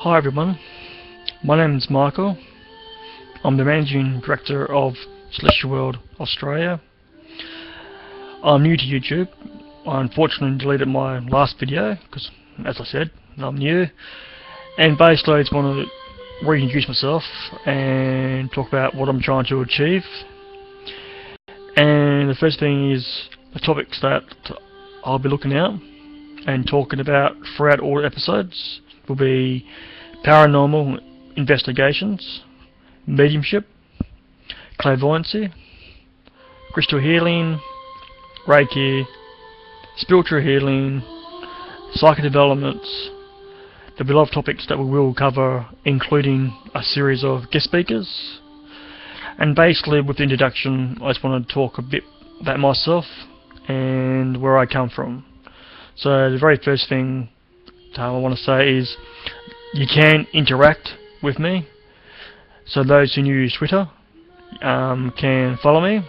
Hi everyone, my name is Michael. I'm the Managing Director of Celestial World Australia. I'm new to YouTube. I unfortunately deleted my last video because, as I said, I'm new. And basically I just want to reintroduce myself and talk about what I'm trying to achieve. And the first thing is the topics that I'll be looking at and talking about throughout all episodes will be paranormal investigations, mediumship, clairvoyancy, crystal healing, Reiki, spiritual healing, psychic developments. There'll be a lot of topics that we will cover, including a series of guest speakers. And basically with the introduction, I just want to talk a bit about myself and where I come from. So the very first thing I want to say is you can interact with me. So those who use Twitter can follow me.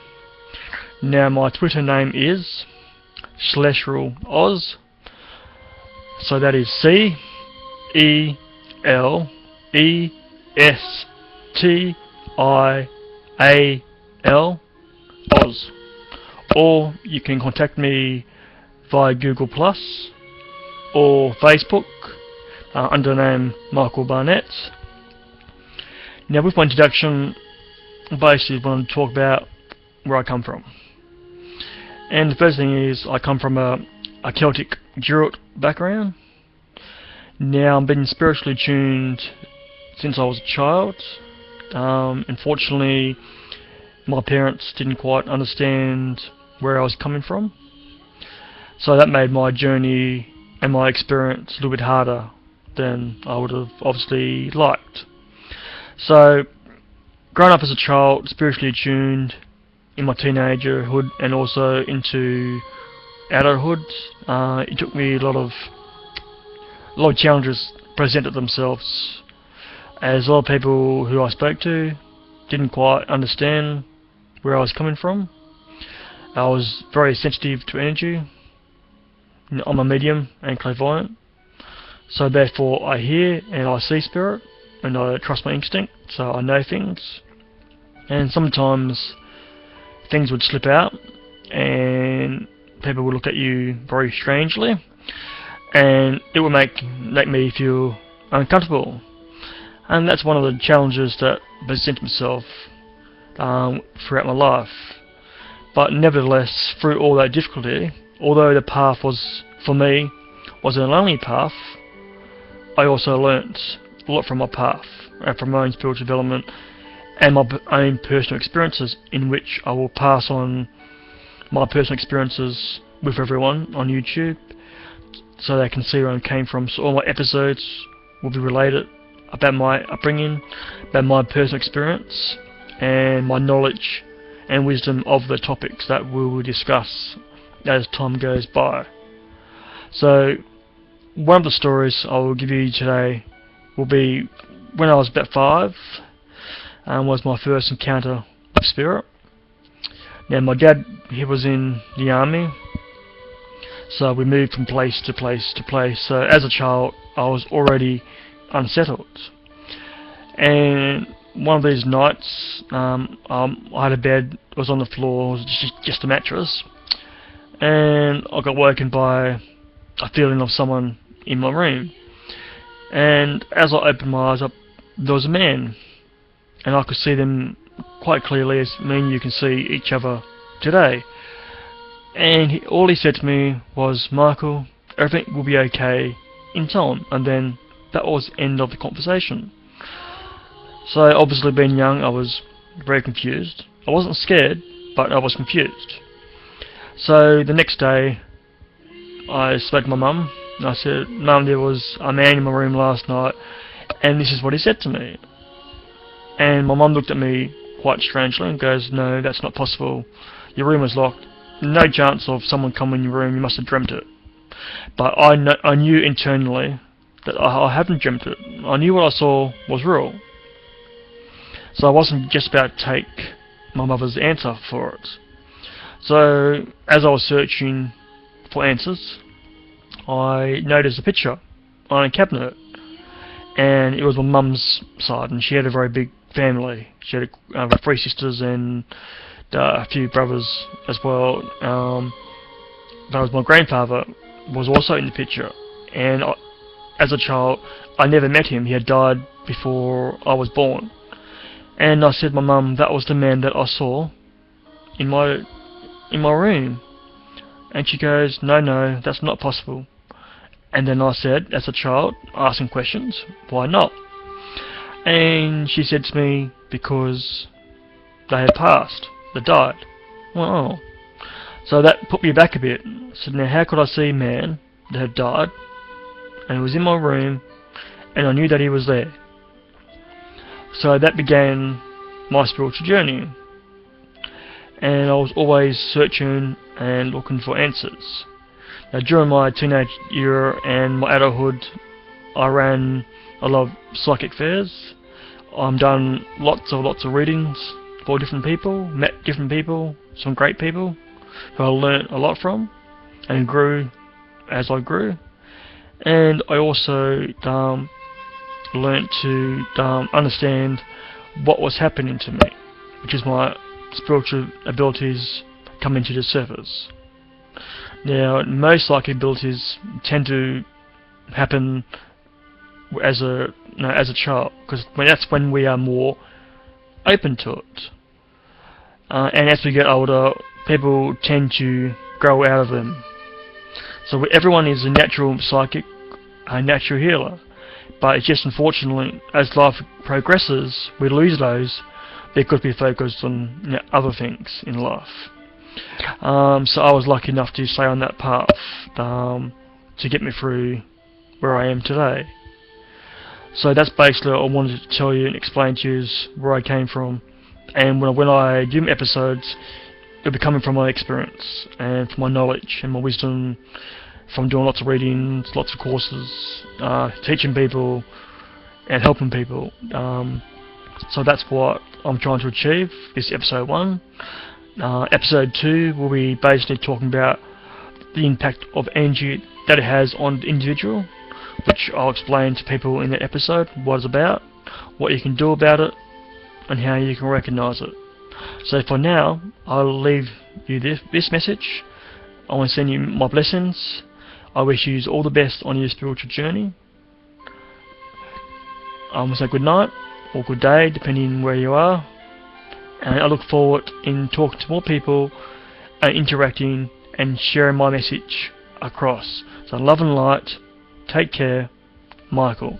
Now my Twitter name is Celestial Oz. So that is CELESTIAL Oz. Or you can contact me via Google Plus or Facebook under the name Michael Barnett. Now with my introduction, basically I want to talk about where I come from. And the first thing is I come from a Celtic Druid background. Now I've been spiritually tuned since I was a child. Unfortunately my parents didn't quite understand where I was coming from, so that made my journey and my experience a little bit harder than I would have obviously liked. So growing up as a child, spiritually tuned in my teenagerhood and also into adulthood, it took me a lot of challenges presented themselves, as a lot of people who I spoke to didn't quite understand where I was coming from. I was very sensitive to energy. I'm a medium and clairvoyant, so therefore I hear and I see spirit and I trust my instinct, so I know things. And sometimes things would slip out and people would look at you very strangely and it would make me feel uncomfortable. And that's one of the challenges that present themselves throughout my life. But nevertheless, through all that difficulty, although the path was, for me, was a lonely path, I also learnt a lot from my path and from my own spiritual development and my own personal experiences, in which I will pass on my personal experiences with everyone on YouTube so they can see where I came from. So all my episodes will be related about my upbringing, about my personal experience and my knowledge and wisdom of the topics that we will discuss as time goes by. So one of the stories I will give you today will be when I was about 5, was my first encounter with spirit. Now my dad, he was in the army, so we moved from place to place to place. So as a child I was already unsettled, and one of these nights I had a bed, it was on the floor, it was just a mattress, and I got woken by a feeling of someone in my room. And as I opened my eyes up, there was a man, and I could see them quite clearly, as me and you can see each other today. And all he said to me was, "Michael, everything will be okay in time." And then that was the end of the conversation. So obviously being young, I was very confused. I wasn't scared, but I was confused. So the next day I spoke to my mum and I said, "Mum, there was a man in my room last night and this is what he said to me." And my mum looked at me quite strangely and goes, "No, that's not possible. Your room was locked. No chance of someone coming in your room. You must have dreamt it." But I knew internally that I haven't dreamt it. I knew what I saw was real. So I wasn't just about to take my mother's answer for it. So as I was searching for answers, I noticed a picture on a cabinet, and it was my mum's side, and she had a very big family. She had 3 sisters and a few brothers as well. That was my grandfather was also in the picture, and as a child I never met him. He had died before I was born, and I said, "My mum, that was the man that I saw in my room." And she goes, "No, that's not possible." And then I said, as a child, asking questions, "Why not?" And she said to me, "Because they had passed, they died." Well, so that put me back a bit. So now how could I see a man that had died, and he was in my room, and I knew that he was there? So that began my spiritual journey, and I was always searching and looking for answers. Now, during my teenage year and my adulthood, I ran a lot of psychic fairs. I've done lots of readings for different people, met different people, some great people who I learnt a lot from and grew as I grew. And I also learnt to understand what was happening to me, which is my spiritual abilities coming to the surface. Now, most psychic abilities tend to happen as a child, because that's when we are more open to it. And as we get older, people tend to grow out of them. So everyone is a natural psychic, a natural healer, but it's just unfortunately, as life progresses, we lose those because we focus on other things in life. So I was lucky enough to stay on that path to get me through where I am today. So that's basically what I wanted to tell you and explain to you, is where I came from. And when I do my episodes, it'll be coming from my experience and from my knowledge and my wisdom from doing lots of readings, lots of courses, teaching people and helping people. So that's what I'm trying to achieve. This is episode 1. Episode 2 will be basically talking about the impact of energy that it has on the individual, which I'll explain to people in that episode what it's about, what you can do about it, and how you can recognise it. So for now, I'll leave you this message. I want to send you my blessings. I wish you all the best on your spiritual journey. I want to say good night or good day, depending where you are. And I look forward in talking to more people and interacting and sharing my message across. So love and light. Take care. Michael.